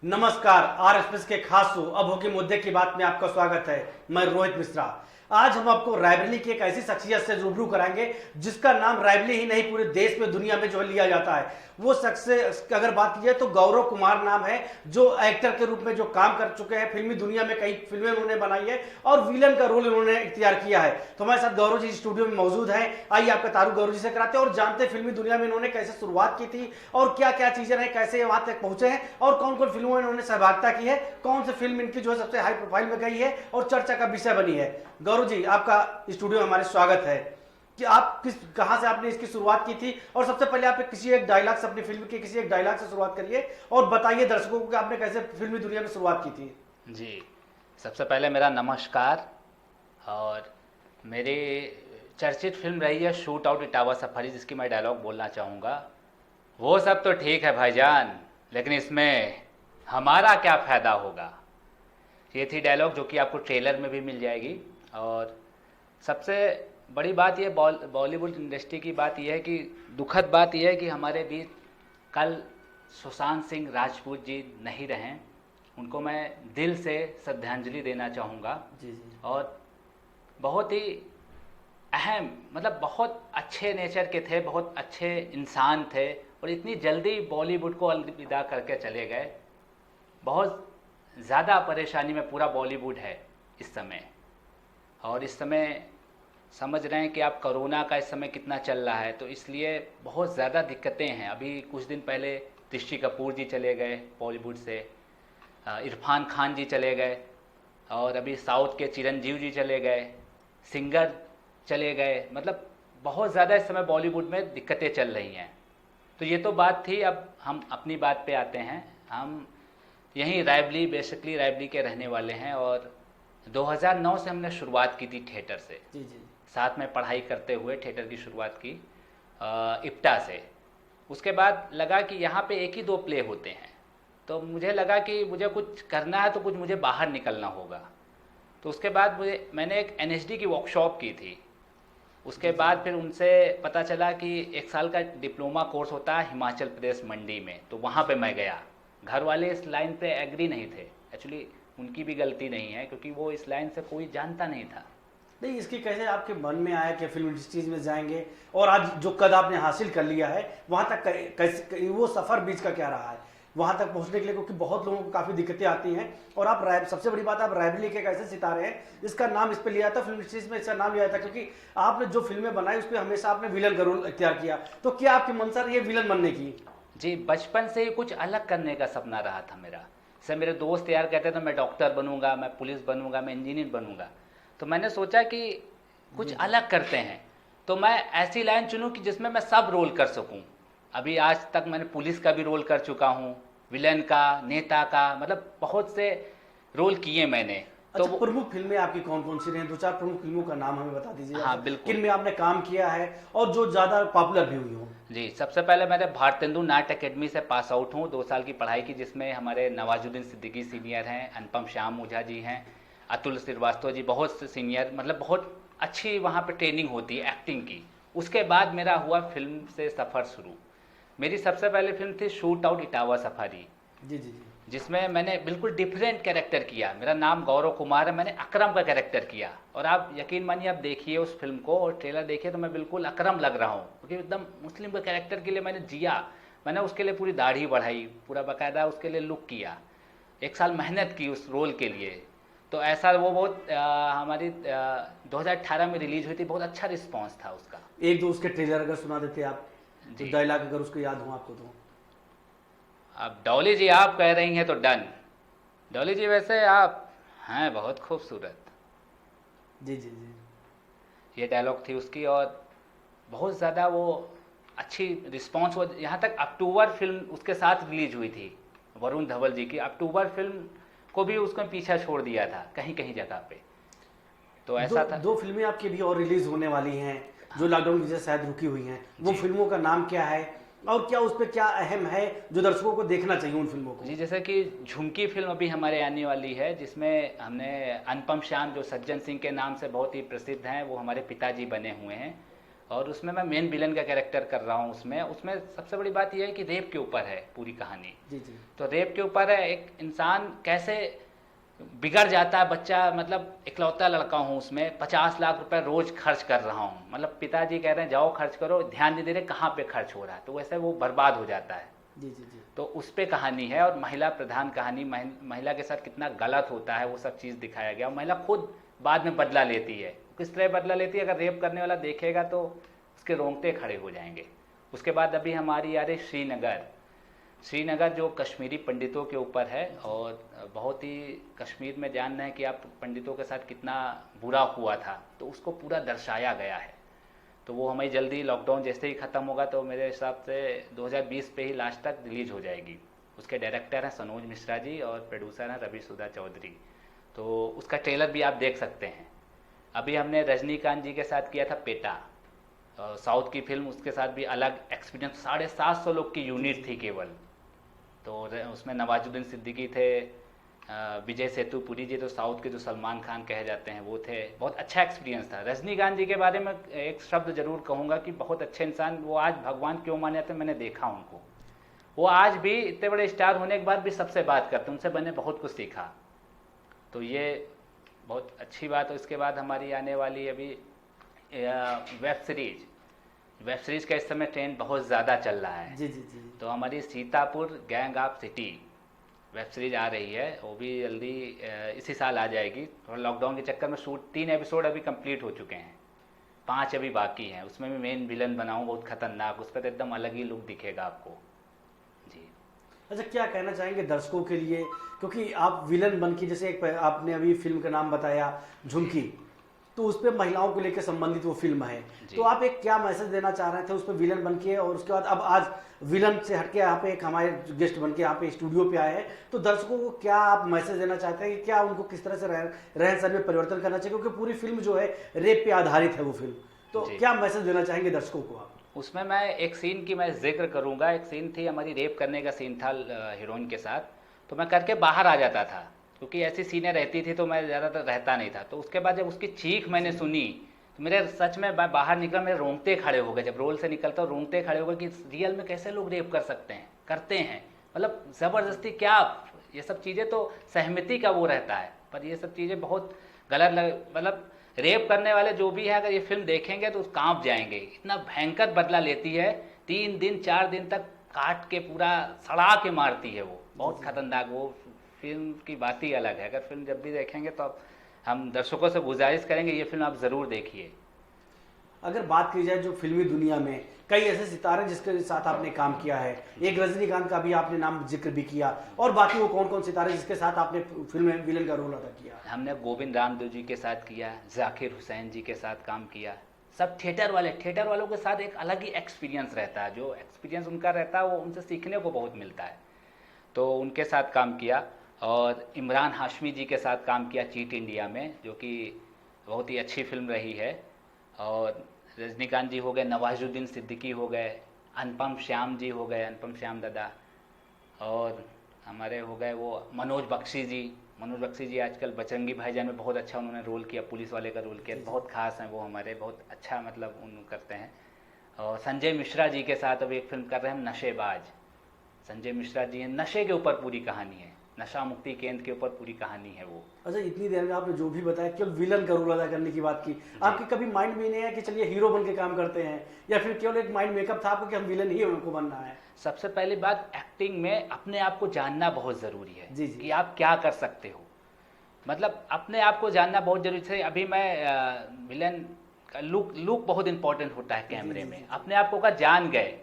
नमस्कार। Are express के खास शो अब होगी मुद्दे की बात में आपका स्वागत है। मैं रोहित मिश्रा। आज हम आपको रायबरेली की एक ऐसी शख्सियत से रूबरू कराएंगे जिसका नाम रायबरेली ही नहीं पूरे देश में दुनिया में जो है लिया जाता है। वो शख्स से अगर बात की जाए तो गौरव कुमार नाम है, जो एक्टर के रूप में जो काम कर चुके हैं। फिल्मी दुनिया में कई फिल्में उन्होंने बनाई है और विलन का रोल उन्होंने इख्तियार किया है। तो हमारे साथ गौरव जी स्टूडियो में मौजूद हैं। आइए आपका तारुफ गौरव जी से कराते हैं और जानते हैं फिल्मी दुनिया में इन्होंने कैसे शुरुआत की थी और क्या क्या चीजें हैं, कैसे वहां तक पहुंचे हैं और कौन कौन फिल्मों में इन्होंने सहभागिता की है, कौन सी फिल्म इनकी जो है सबसे हाई प्रोफाइल में गई है और चर्चा का विषय बनी है। गौरव जी, आपका स्टूडियो में हमारे स्वागत है कि आप कहां से आपने इसकी शुरुआत की थी और सबसे पहले आप किसी एक डायलॉग से, अपनी फिल्म के किसी एक डायलॉग से शुरुआत करिए और बताइए दर्शकों को कि आपने कैसे फिल्मी दुनिया में शुरुआत की थी। जी, सबसे पहले मेरा नमस्कार। और मेरी चर्चित फिल्म रही है शूट आउट इटावा सफारी, जिसकी मैं डायलॉग बोलना चाहूँगा। वो सब तो ठीक है भाईजान, लेकिन इसमें हमारा क्या फ़ायदा होगा। ये थी डायलॉग जो कि आपको ट्रेलर में भी मिल जाएगी। और सबसे बड़ी बात ये बॉलीवुड इंडस्ट्री की बात यह है कि दुखद बात यह है कि हमारे बीच कल सुशांत सिंह राजपूत जी नहीं रहें। उनको मैं दिल से श्रद्धांजलि देना चाहूँगा। जी जी। और बहुत ही अहम, मतलब बहुत अच्छे नेचर के थे, बहुत अच्छे इंसान थे और इतनी जल्दी बॉलीवुड को अलविदा करके चले गए। बहुत ज़्यादा परेशानी में पूरा बॉलीवुड है इस समय। और इस समय समझ रहे हैं कि आप कोरोना का इस समय कितना चल रहा है, तो इसलिए बहुत ज़्यादा दिक्कतें हैं। अभी कुछ दिन पहले ऋषि कपूर जी चले गए बॉलीवुड से, इरफान खान जी चले गए, और अभी साउथ के चिरंजीव जी चले गए, सिंगर चले गए। मतलब बहुत ज़्यादा इस समय बॉलीवुड में दिक्कतें चल रही हैं। तो ये तो बात थी। अब हम अपनी बात पे आते हैं। हम यहीं रायबरेली, बेसिकली रायबरेली के रहने वाले हैं और 2009 से हमने शुरुआत की थी थिएटर से। जी जी। साथ में पढ़ाई करते हुए थिएटर की शुरुआत की इप्टा से। उसके बाद लगा कि यहाँ पे एक ही दो प्ले होते हैं, तो मुझे लगा कि मुझे कुछ करना है तो कुछ मुझे बाहर निकलना होगा। तो उसके बाद मैंने एक एनएसडी की वर्कशॉप की थी। उसके बाद फिर उनसे पता चला कि 1 साल का डिप्लोमा कोर्स होता है हिमाचल प्रदेश मंडी में, तो वहाँ पे मैं गया। घर वाले इस लाइन पे एग्री नहीं थे। एक्चुअली उनकी भी गलती नहीं है, क्योंकि वो इस लाइन से कोई जानता नहीं था। नहीं, इसकी कैसे आपके मन में आया कि फिल्म इंडस्ट्रीज में जाएंगे और आज जो कद आपने हासिल कर लिया है वहां तक कैसे वो सफर बीच का क्या रहा है वहां तक पहुंचने के लिए, क्योंकि बहुत लोगों को काफी दिक्कतें आती हैं। और आप सबसे बड़ी बात, आप रायबरेली के एक ऐसे सितारे हैं जिसका नाम इस पे लिया था, फिल्म इंडस्ट्रीज में इसका नाम लिया था, क्योंकि आपने जो फिल्में बनाई उस पर हमेशा आपने विलन का रोल इख्तियार किया। तो क्या आपकी मंशा रही है विलन बनने की? जी, बचपन से ही कुछ अलग करने का सपना रहा था मेरा। जैसे मेरे दोस्त यार कहते थे मैं डॉक्टर बनूंगा, मैं पुलिस बनूंगा, मैं इंजीनियर बनूंगा। तो मैंने सोचा कि कुछ अलग करते हैं, तो मैं ऐसी लाइन चुनूं कि जिसमें मैं सब रोल कर सकूं। अभी आज तक मैंने पुलिस का भी रोल कर चुका हूं, विलन का, नेता का, मतलब बहुत से रोल किए मैंने। तो अच्छा, प्रमुख फिल्में आपकी कौन कौन सी रही? दो चार प्रमुख फिल्मों का नाम हमें बता दीजिए। हाँ बिल्कुल। किन में आपने काम किया है और जो ज्यादा पॉपुलर भी हुई हो? जी, सबसे पहले मैंने भारतेंदु नाट्य अकेडमी से पास आउट हूँ। 2 साल की पढ़ाई की, जिसमें हमारे नवाजुद्दीन सिद्दीकी सीनियर हैं, अनुपम श्याम ओझा जी हैं, अतुल श्रीवास्तव जी, बहुत से सीनियर, मतलब बहुत अच्छी वहाँ पे ट्रेनिंग होती है एक्टिंग की। उसके बाद मेरा हुआ फिल्म से सफ़र शुरू। मेरी सबसे पहले फिल्म थी शूट आउट इटावा सफारी, जी जी जी। जिसमें मैंने बिल्कुल डिफरेंट कैरेक्टर किया। मेरा नाम गौरव कुमार है, मैंने अकरम का कैरेक्टर किया। और आप यकीन मानिए, आप देखिए उस फिल्म को और ट्रेलर देखिए तो मैं बिल्कुल अकरम लग रहा हूँ, क्योंकि एकदम मुस्लिम के कैरेक्टर के लिए मैंने जिया। मैंने उसके लिए पूरी दाढ़ी बढ़ाई, पूरा बाकायदा उसके लिए लुक किया, 1 साल मेहनत की उस रोल के लिए। तो ऐसा वो बहुत हमारी 2018 में रिलीज हुई थी। बहुत अच्छा रिस्पॉन्स था उसका। एक दो उसके ट्रेलर अगर सुना देते आप, तो जी। डायलॉग अगर उसको याद हो आपको तो। अब डॉली जी आप कह रही हैं तो डन। डॉली जी वैसे आप हैं बहुत खूबसूरत, जी जी जी। ये डायलॉग थी उसकी। और बहुत ज़्यादा वो अच्छी रिस्पॉन्स हुआ। यहाँ तक अक्टूबर फिल्म उसके साथ रिलीज हुई थी, वरुण धवल जी की। अक्टूबर फिल्म को भी उसको पीछा छोड़ दिया था कहीं कहीं जगह पे। तो ऐसा था। दो फिल्में आपकी भी और रिलीज होने वाली हैं जो लॉकडाउन की वजह से शायद रुकी हुई हैं। वो जी। फिल्मों का नाम क्या है और क्या उस पर क्या अहम है जो दर्शकों को देखना चाहिए उन फिल्मों को? जी, जैसे कि झुमकी फिल्म अभी हमारे आने वाली है, जिसमें हमने अनुपम श्याम, जो सज्जन सिंह के नाम से बहुत ही प्रसिद्ध हैं, वो हमारे पिताजी बने हुए हैं। और उसमें मैं मेन विलन का कैरेक्टर कर रहा हूँ। उसमें उसमें सबसे बड़ी बात यह है कि रेप के ऊपर है पूरी कहानी। जी जी। तो रेप के ऊपर है, एक इंसान कैसे बिगड़ जाता है बच्चा, मतलब इकलौता लड़का हूँ उसमें, 50 लाख रुपए रोज खर्च कर रहा हूँ, मतलब पिताजी कह रहे हैं जाओ खर्च करो, ध्यान नहीं दे रहे कहाँ पे खर्च हो रहा है, तो वैसे वो बर्बाद हो जाता है। जी जी जी। तो उस पे कहानी है, और महिला प्रधान कहानी, महिला के साथ कितना गलत होता है वो सब चीज़ दिखाया गया। महिला खुद बाद में बदला लेती है, किस तरह बदला लेती है अगर रेप करने वाला देखेगा तो उसके रोंगटे खड़े हो जाएंगे। उसके बाद अभी हमारी आ रही श्रीनगर। श्रीनगर जो कश्मीरी पंडितों के ऊपर है, और बहुत ही कश्मीर में जानना है कि आप पंडितों के साथ कितना बुरा हुआ था, तो उसको पूरा दर्शाया गया है। तो वो हमें जल्दी लॉकडाउन जैसे ही ख़त्म होगा तो मेरे हिसाब से 2020 पे ही लास्ट तक रिलीज हो जाएगी। उसके डायरेक्टर हैं सनोज मिश्रा जी और प्रोड्यूसर हैं रवि सुधा चौधरी। तो उसका ट्रेलर भी आप देख सकते हैं। अभी हमने रजनीकांत जी के साथ किया था पेटा, साउथ की फिल्म, उसके साथ भी अलग एक्सपीरियंस, 750 लोग की यूनिट थी केवल। तो उसमें नवाजुद्दीन सिद्दीकी थे, विजय सेतुपुरी जी तो साउथ के जो सलमान खान कहे जाते हैं वो थे। बहुत अच्छा एक्सपीरियंस था। रजनीकांत जी के बारे में एक शब्द जरूर कहूँगा कि बहुत अच्छे इंसान, वो आज भगवान क्यों माने जाते हैं, मैंने देखा उनको, वो आज भी इतने बड़े स्टार होने के बाद भी सबसे बात करते हैं, उनसे मैंने बहुत कुछ सीखा। तो ये बहुत अच्छी बात है। उसके बाद हमारी आने वाली अभी वेब सीरीज का इस समय ट्रेंड बहुत ज़्यादा चल रहा है। जी जी जी। तो हमारी Sitapur gang of city web series आ रही है, वो भी जल्दी इसी साल आ जाएगी। थोड़ा लॉकडाउन के चक्कर में शूट 3 एपिसोड अभी कंप्लीट हो चुके हैं, 5 अभी बाकी हैं। उसमें भी मेन विलन बनाऊँ बहुत खतरनाक, उस पर तो एकदम अलग ही लुक दिखेगा आपको जी। अच्छा, क्या कहना चाहेंगे दर्शकों के लिए, क्योंकि आप विलन बन के, जैसे एक आपने अभी फिल्म का नाम बताया झुमकी, तो उस पर महिलाओं को लेकर संबंधित वो फिल्म है, तो आप एक क्या मैसेज देना चाह रहे थे उस पर विलन बन के, और उसके बाद अब आज विलन से हटके यहाँ पे एक हमारे गेस्ट बन के यहाँ पे स्टूडियो पे आए हैं, तो दर्शकों को क्या आप मैसेज देना चाहते हैं कि क्या उनको किस तरह से रहन सहन में परिवर्तन करना चाहिए, क्योंकि पूरी फिल्म जो है रेप पे आधारित है वो फिल्म, तो क्या मैसेज देना चाहेंगे दर्शकों को आप? उसमें मैं एक सीन की मैं जिक्र करूंगा। एक सीन थी हमारी, रेप करने का सीन था हीरोइन के साथ, तो मैं करके बाहर आ जाता था क्योंकि ऐसी सीनें रहती थी तो मैं ज़्यादातर रहता नहीं था। तो उसके बाद जब उसकी चीख मैंने सुनी तो मेरे सच में मैं बाहर निकला, मेरे रोंगटे खड़े हो गए। जब रोल से निकलता हूँ रोंगटे खड़े हो गए कि रियल में कैसे लोग रेप कर सकते हैं, करते हैं, मतलब ज़बरदस्ती क्या, ये सब चीज़ें तो सहमति का वो रहता है, पर ये सब चीज़ें बहुत गलत मतलब रेप करने वाले जो भी है अगर ये फिल्म देखेंगे तो कांप जाएंगे। इतना भयंकर बदला लेती है, 3 दिन 4 दिन तक काट के पूरा सड़ा के मारती है वो, बहुत खतरनाक। वो फिल्म की बात ही अलग है। अगर फिल्म जब भी देखेंगे तो हम दर्शकों से गुजारिश करेंगे ये फिल्म आप ज़रूर देखिए। अगर बात की जाए जो फिल्मी दुनिया में कई ऐसे सितारे जिसके साथ आपने काम किया है, एक रजनीकांत का भी आपने नाम जिक्र भी किया, और बाकी वो कौन कौन सितारे जिसके साथ आपने फिल्म में विलन का रोल अदा किया? हमने गोविंद रामदेव जी के साथ किया, जाकिर हुसैन जी के साथ काम किया, सब थिएटर वालों के साथ एक अलग ही एक्सपीरियंस रहता है। जो एक्सपीरियंस उनका रहता है वो उनसे सीखने को बहुत मिलता है, तो उनके साथ काम किया। और इमरान हाशमी जी के साथ काम किया चीट इंडिया में, जो कि बहुत ही अच्छी फिल्म रही है। और रजनीकांत जी हो गए, नवाजुद्दीन सिद्दीकी हो गए, अनुपम श्याम जी हो गए, अनुपम श्याम दादा, और हमारे हो गए वो मनोज बख्शी जी आजकल बजरंगी भाईजान में बहुत अच्छा उन्होंने रोल किया, पुलिस वाले का रोल किया, बहुत खास हैं वो हमारे, बहुत अच्छा मतलब उन करते हैं। और संजय मिश्रा जी के साथ अभी एक फिल्म कर रहे हैं नशेबाज। संजय मिश्रा जी हैं, नशे के ऊपर पूरी कहानी है, नशा मुक्ति केंद्र के ऊपर पूरी कहानी है वो। अच्छा, इतनी देर में आपने जो भी बताया केवल विलन का रोल अदा करने की बात की, आपके कभी माइंड में नहीं है कि चलिए हीरो बन के काम करते हैं, या फिर केवल एक माइंड मेकअप था आपका कि हम विलन ही उनको बनना है? सबसे पहली बात, एक्टिंग में अपने आप को जानना बहुत ज़रूरी है जी जी। कि आप क्या कर सकते हो, मतलब अपने आप को जानना बहुत जरूरी है। अभी मैं विलन का लुक बहुत इंपॉर्टेंट होता है कैमरे में। अपने आप को अगर जान गए,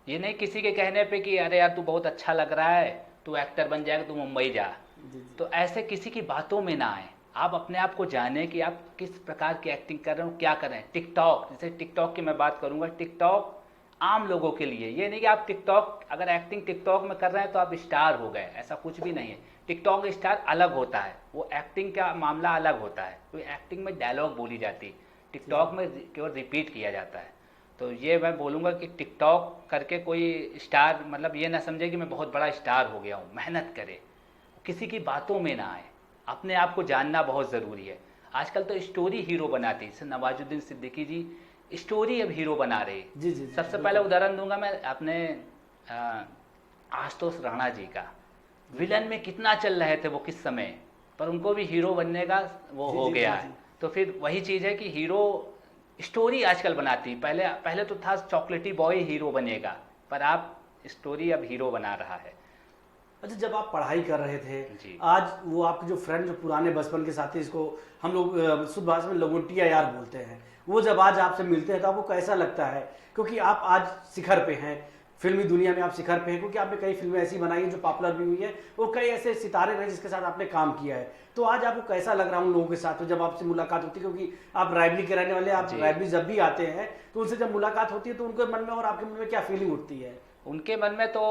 ये नहीं किसी के कहने पे कि अरे यार तू बहुत अच्छा लग रहा है, तू एक्टर बन जाएगा, तू मुंबई जा, तो ऐसे किसी की बातों में ना आए। आप अपने आप को जाने कि आप किस प्रकार की एक्टिंग कर रहे हो, क्या कर रहे हैं। टिकटॉक, जैसे टिकटॉक की मैं बात करूंगा, टिकटॉक आम लोगों के लिए, ये नहीं कि आप टिकटॉक अगर एक्टिंग टिकटॉक में कर रहे हैं तो आप स्टार हो गए, ऐसा कुछ भी नहीं है। टिकटॉक स्टार अलग होता है, वो एक्टिंग का मामला अलग होता है। तो एक्टिंग में डायलॉग बोली जाती है, टिकटॉक में केवल रिपीट किया जाता है। तो ये मैं बोलूँगा कि टिकटॉक करके कोई स्टार, मतलब ये ना समझे कि मैं बहुत बड़ा स्टार हो गया हूँ। मेहनत करे, किसी की बातों में ना आए, अपने आप को जानना बहुत ज़रूरी है। आजकल तो स्टोरी हीरो बनाती है, जैसे नवाजुद्दीन सिद्दीकी जी स्टोरी अब हीरो बना रही। जी जी जी, सबसे बिल्कुल। पहले उदाहरण दूंगा मैं अपने आशुतोष राणा जी का। विलन में कितना चल रहे थे वो किस समय, पर उनको भी हीरो बनने का वो जी हो जी गया जी है। जी। तो फिर वही चीज़ है कि हीरो स्टोरी आजकल बनाती, पहले पहले तो था चॉकलेटी बॉय हीरो बनेगा, पर आप स्टोरी अब हीरो बना रहा है। अच्छा, जब आप पढ़ाई कर रहे थे, जी आज वो आपके जो फ्रेंड, जो पुराने बचपन के साथी, इसको हम लोग शुद्ध भाषा में लंगोटिया यार बोलते हैं, वो जब आज आपसे मिलते हैं तो आपको कैसा लगता है? क्योंकि आप आज शिखर पे हैं, फिल्मी दुनिया में आप शिखर पे हैं, क्योंकि आपने कई फिल्में ऐसी बनाई हैं जो पॉपुलर भी हुई है, और कई ऐसे सितारे रहे जिसके साथ आपने काम किया है। तो आज आपको कैसा लग रहा है उन लोगों के साथ जब आपसे मुलाकात होती है? क्योंकि आप रायबली के रहने वाले, आप जी। रायबली जब भी आते हैं तो उनसे जब मुलाकात होती है तो उनके मन में और आपके मन में क्या फीलिंग उठती है? उनके मन में तो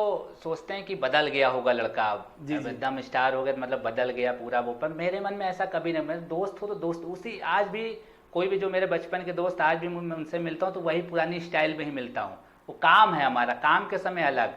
सोचते हैं कि बदल गया होगा लड़का, जी अब जी एकदम स्टार हो गया, मतलब बदल गया पूरा वो। पर मेरे मन में ऐसा कभी नहीं, मेरे दोस्त हो तो दोस्त उसी, आज भी कोई भी जो मेरे बचपन के दोस्त आज भी मैं उनसे मिलता हूँ तो वही पुरानी स्टाइल में ही मिलता हूँ। वो काम है हमारा, काम के समय अलग,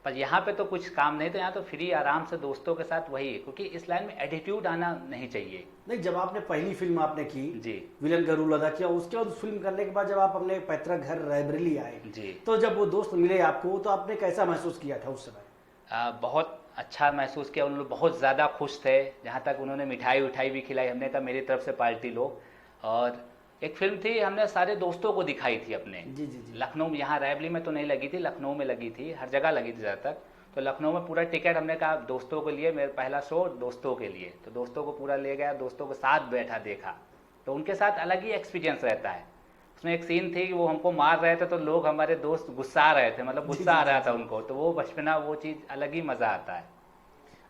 पर यहाँ पे तो कुछ काम नहीं, तो यहाँ तो फ्री आराम से दोस्तों के साथ वही है, क्योंकि इस लाइन में एटीट्यूड आना नहीं चाहिए। नहीं, जब आपने पहली फिल्म आपने की, जी विलन का रोल अदा किया, उसके बाद उस फिल्म करने के बाद जब आप अपने पैतृक घर रायबरेली आए, जी। तो जब वो दोस्त मिले आपको तो आपने कैसा महसूस किया था उस समय? बहुत अच्छा महसूस किया। उन लोग बहुत ज़्यादा खुश थे, जहाँ तक उन्होंने मिठाई उठाई भी खिलाई, हमने कहा मेरी तरफ से पार्टी लो। और एक फिल्म थी, हमने सारे दोस्तों को दिखाई थी अपने। जी जी जी। लखनऊ में, यहाँ रायबली में तो नहीं लगी थी, लखनऊ में लगी थी, हर जगह लगी थी ज़्यादातर। तो लखनऊ में पूरा टिकट हमने कहा दोस्तों के लिए, मेरा पहला शो दोस्तों के लिए, तो दोस्तों को पूरा ले गया, दोस्तों के साथ बैठा देखा, तो उनके साथ अलग ही एक्सपीरियंस रहता है। उसमें एक सीन थी कि वो हमको मार रहे थे तो लोग, हमारे दोस्त गुस्सा रहे थे, मतलब गुस्सा आ रहा था उनको, तो वो बचपना, वो चीज़ अलग ही मज़ा आता है।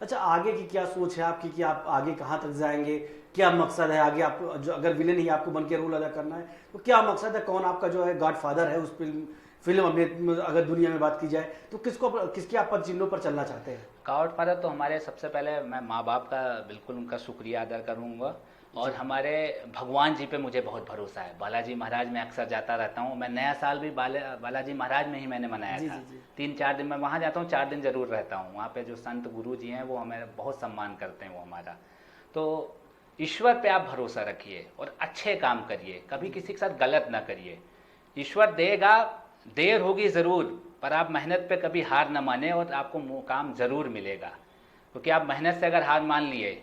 अच्छा, आगे की क्या सोच है आपकी कि आप आगे कहाँ तक जाएंगे? क्या मकसद है आगे आपको, जो अगर विलेन ही आपको बन के रोल अदा करना है तो क्या मकसद है? कौन आपका जो है गॉडफादर है उस फिल्म अगर दुनिया में बात की जाए तो किसके आप पद चिन्हों पर चलना चाहते हैं? गॉडफादर तो हमारे, सबसे पहले मैं माँ बाप का बिल्कुल उनका शुक्रिया अदा करूँगा, और हमारे भगवान जी पे मुझे बहुत भरोसा है। बालाजी महाराज में अक्सर जाता रहता हूँ मैं, नया साल भी बालाजी महाराज में ही मैंने मनाया जी था। जी जी। 3-4 दिन मैं वहाँ जाता हूँ, 4 दिन जरूर रहता हूँ वहाँ पे। जो संत गुरु जी हैं वो हमें बहुत सम्मान करते हैं, वो हमारा। तो ईश्वर पे आप भरोसा रखिए और अच्छे काम करिए, कभी किसी के साथ गलत ना करिए। ईश्वर देगा, देर होगी ज़रूर, पर आप मेहनत पे कभी हार ना माने और आपको काम ज़रूर मिलेगा। क्योंकि आप मेहनत से अगर हार मान लिए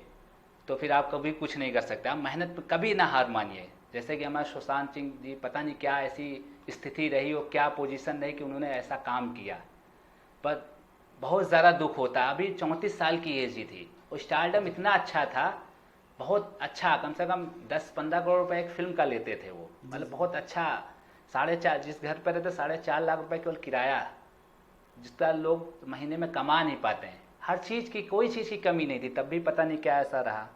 तो फिर आप कभी कुछ नहीं कर सकते। आप मेहनत पे कभी ना हार मानिए। जैसे कि हमारे सुशांत सिंह जी, पता नहीं क्या ऐसी स्थिति रही और क्या पोजीशन रही कि उन्होंने ऐसा काम किया, पर बहुत ज़्यादा दुख होता है। अभी 34 साल की एज ही थी और स्टारडम इतना अच्छा था, बहुत अच्छा, कम से कम 10-15 करोड़ रुपए एक फिल्म का लेते थे वो, मतलब बहुत अच्छा। 4.5, जिस घर पर रहते 4.5 लाख रुपए केवल किराया, जिसका लोग महीने में कमा नहीं पाते हैं। हर चीज़ की, कोई चीज़ की कमी नहीं थी, तब भी पता नहीं क्या ऐसा रहा,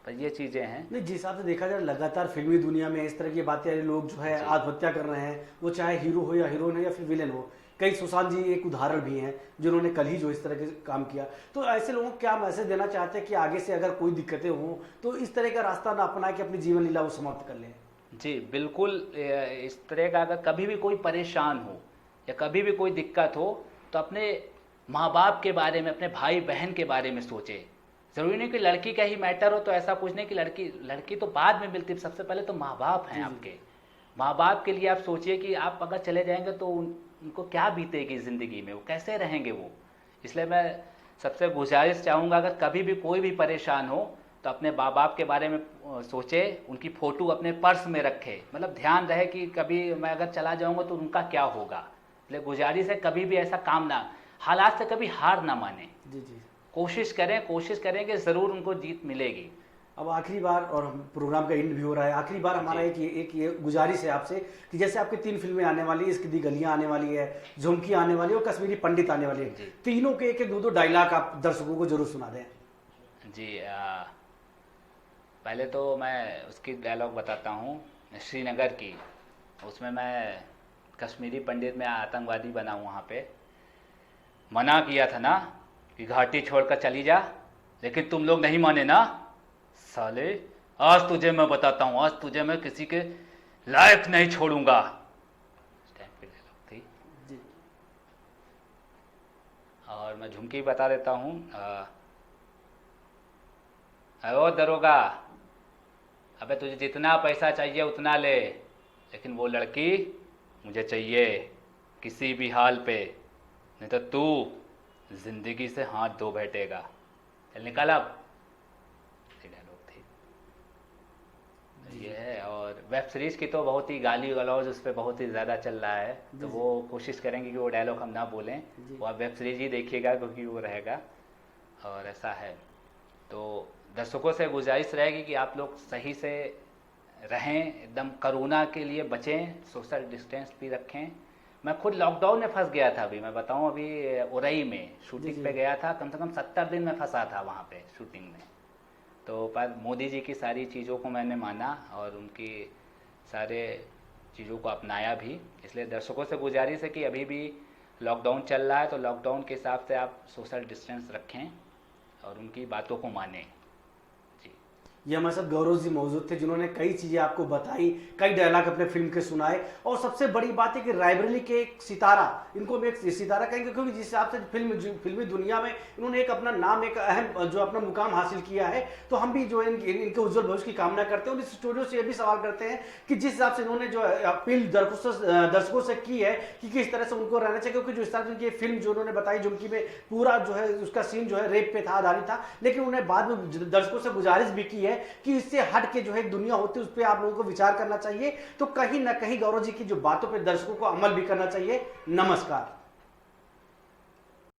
पर ये चीज़ें हैं। नहीं, जिस हिसाब से देखा जाए लगातार फिल्मी दुनिया में इस तरह की बातें आ रही, लोग जो है जी। आत्महत्या कर रहे हैं, वो चाहे हीरो हो या हीरोइन हो या फिर विलेन हो। कई सुशांत जी एक उदाहरण भी हैं जिन्होंने कल ही जो इस तरह के काम किया। तो ऐसे लोगों को क्या मैसेज देना चाहते हैं कि आगे से अगर कोई दिक्कतें हों तो इस तरह का रास्ता ना अपना के अपनी जीवन लीला वो समाप्त कर लें? जी बिल्कुल, इस तरह का अगर कभी भी कोई परेशान हो या कभी भी कोई दिक्कत हो तो अपने माँ बाप के बारे में, अपने भाई बहन के बारे में सोचे। ज़रूरी नहीं कि लड़की का ही मैटर हो, तो ऐसा कुछ नहीं कि लड़की तो बाद में मिलती, सबसे पहले तो माँ बाप हैं आपके। माँ बाप के लिए आप सोचिए कि आप अगर चले जाएंगे तो उनको क्या बीतेगी ज़िंदगी में, वो कैसे रहेंगे वो। इसलिए मैं सबसे गुजारिश चाहूँगा, अगर कभी भी कोई भी परेशान हो तो अपने माँ बाप के बारे में सोचे, उनकी फ़ोटो अपने पर्स में रखे, मतलब ध्यान रहे कि कभी मैं अगर चला जाऊँगा तो उनका क्या होगा। इसलिए गुजारिश है, कभी भी ऐसा काम ना, हालात से कभी हार ना माने, जी जी। कोशिश करेंगे, ज़रूर उनको जीत मिलेगी। अब आखिरी बार, और प्रोग्राम का एंड भी हो रहा है, आखिरी बार हमारा एक ये गुजारिश है आपसे कि जैसे आपकी 3 फिल्में आने वाली है, इसकी दी गलियां आने वाली है, झुमकी आने वाली है और कश्मीरी पंडित आने वाली है, तीनों के एक 2-2 डायलॉग आप दर्शकों को जरूर सुना दें। जी, पहले तो मैं उसकी डायलॉग बताता हूँ श्रीनगर की। उसमें मैं कश्मीरी पंडित में आतंकवादी बना हूँ। वहाँ पे मना किया था ना कि घाटी छोड़कर चली जा, लेकिन तुम लोग नहीं माने ना साले। आज तुझे मैं बताता हूँ, आज तुझे मैं किसी के लायक नहीं छोड़ूंगा। इस टाइप की डायलॉग थी। जी। और मैं झुमकी बता देता हूँ। ओ दरोगा, अबे तुझे जितना पैसा चाहिए उतना ले, लेकिन वो लड़की मुझे चाहिए किसी भी हाल पे, नहीं तो तू जिंदगी से हाथ धो बैठेगा, चल निकल अब। ये डायलॉग थी। ये है। और वेब सीरीज की तो बहुत ही गाली गलौज उस पर बहुत ही ज़्यादा चल रहा है, तो वो कोशिश करेंगे कि वो डायलॉग हम ना बोलें, वो आप वेब सीरीज ही देखिएगा क्योंकि वो रहेगा। और ऐसा है, तो दर्शकों से गुजारिश रहेगी कि आप लोग सही से रहें, एकदम कोरोना के लिए बचें, सोशल डिस्टेंस भी रखें। मैं खुद लॉकडाउन में फंस गया था, अभी मैं बताऊं, अभी उरई में शूटिंग पे गया था, कम से कम 70 दिन में फंसा था वहाँ पे शूटिंग में। तो पर मोदी जी की सारी चीज़ों को मैंने माना और उनकी सारे चीज़ों को अपनाया भी। इसलिए दर्शकों से गुजारिश है कि अभी भी लॉकडाउन चल रहा है, तो लॉकडाउन के हिसाब से आप सोशल डिस्टेंस रखें और उनकी बातों को मानें। ये हमारे साथ गौरव जी मौजूद थे, जिन्होंने कई चीजें आपको बताई, कई डायलॉग अपने फिल्म के सुनाए। और सबसे बड़ी बात है कि रायबरेली के एक सितारा, इनको हम एक सितारा कहेंगे क्योंकि जिस हिसाब से फिल्मी दुनिया में इन्होंने एक अपना नाम, एक अहम जो अपना मुकाम हासिल किया है, तो हम भी जो है इनके उज्जवल भविष्य की कामना करते हैं। और इस स्टूडियो से ये भी सवाल करते हैं कि जिस हिसाब से इन्होंने जो अपील दर्शकों से की है कि किस तरह से उनको रहना चाहिए, क्योंकि जो हिसाब से उनकी फिल्म जो उन्होंने बताई, झुमकी में पूरा जो है उसका सीन जो है रेप पे था, आधारित था, लेकिन उन्हें बाद में दर्शकों से गुजारिश भी की है कि इससे हट के जो है दुनिया होती है उस पर आप लोगों को विचार करना चाहिए। तो कहीं ना कहीं गौरव जी की जो बातों पे दर्शकों को अमल भी करना चाहिए। नमस्कार।